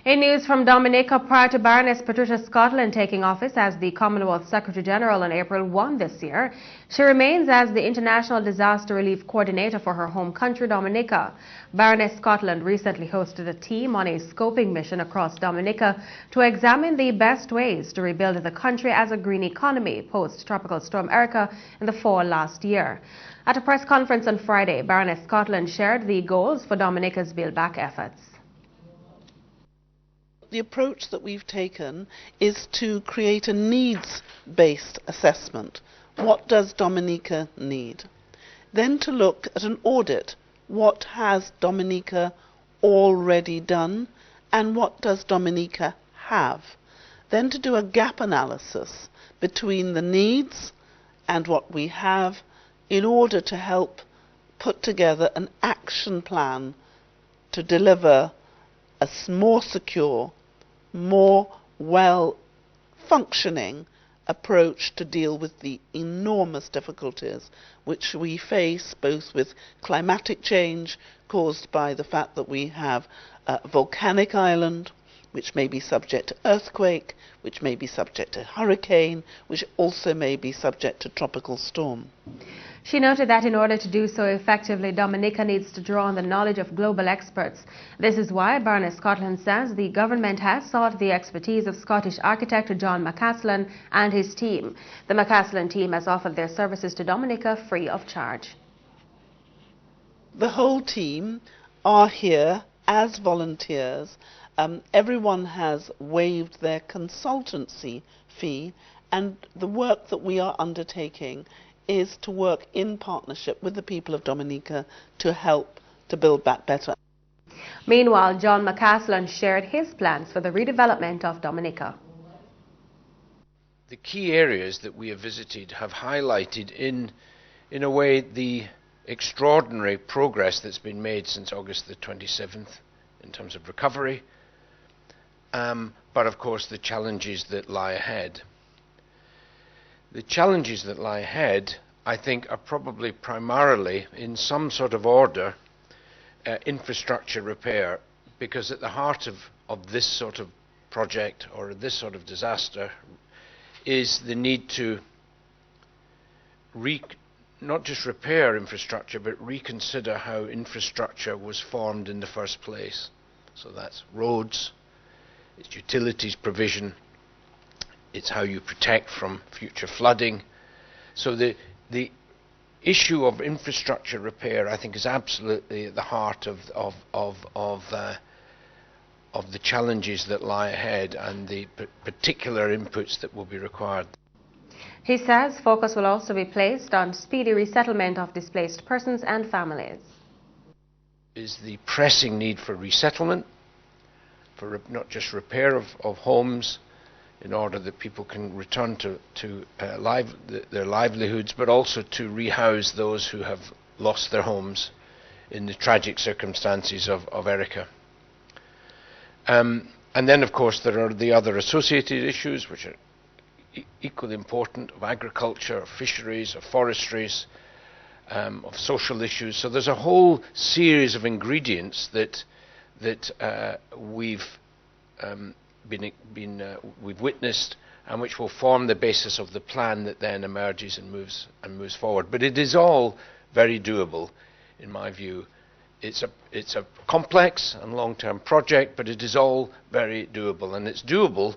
In news from Dominica, prior to Baroness Patricia Scotland taking office as the Commonwealth Secretary General on April 1 this year, she remains as the International Disaster Relief Coordinator for her home country, Dominica. Baroness Scotland recently hosted a team on a scoping mission across Dominica to examine the best ways to rebuild the country as a green economy post-Tropical Storm Erica in the fall last year. At a press conference on Friday, Baroness Scotland shared the goals for Dominica's Build Back efforts. The approach that we've taken is to create a needs-based assessment. What does Dominica need? Then to look at an audit. What has Dominica already done and what does Dominica have? Then to do a gap analysis between the needs and what we have in order to help put together an action plan to deliver a more secure, more well-functioning approach to deal with the enormous difficulties which we face, both with climatic change caused by the fact that we have a volcanic island, which may be subject to earthquake, which may be subject to hurricane, which also may be subject to tropical storm. She noted that in order to do so effectively, Dominica needs to draw on the knowledge of global experts. This is why Baroness Scotland says the government has sought the expertise of Scottish architect John McCaslan and his team. The McCaslan team has offered their services to Dominica free of charge. The whole team are here as volunteers. Everyone has waived their consultancy fee, and the work that we are undertaking is to work in partnership with the people of Dominica to help to build back better. Meanwhile, John McCaslan shared his plans for the redevelopment of Dominica. The key areas that we have visited have highlighted in a way the extraordinary progress that's been made since August the 27th in terms of recovery, but of course the challenges that lie ahead. The challenges that lie ahead, I think, are probably primarily, in some sort of order, infrastructure repair, because at the heart of this sort of project or this sort of disaster is the need to not just repair infrastructure, but reconsider how infrastructure was formed in the first place. So that's roads, it's utilities provision, it's how you protect from future flooding. So the issue of infrastructure repair, I think, is absolutely at the heart of the challenges that lie ahead and the particular inputs that will be required. He says focus will also be placed on speedy resettlement of displaced persons and families. Is the pressing need for resettlement, for not just repair of homes, in order that people can return to their livelihoods, but also to rehouse those who have lost their homes in the tragic circumstances of Erica. And then, of course, there are the other associated issues, which are equally important, of agriculture, of fisheries, of forestries, of social issues. So there's a whole series of ingredients that we've witnessed, and which will form the basis of the plan that then emerges and moves forward. But it is all very doable, in my view. It's a complex and long-term project, but it is all very doable, and it's doable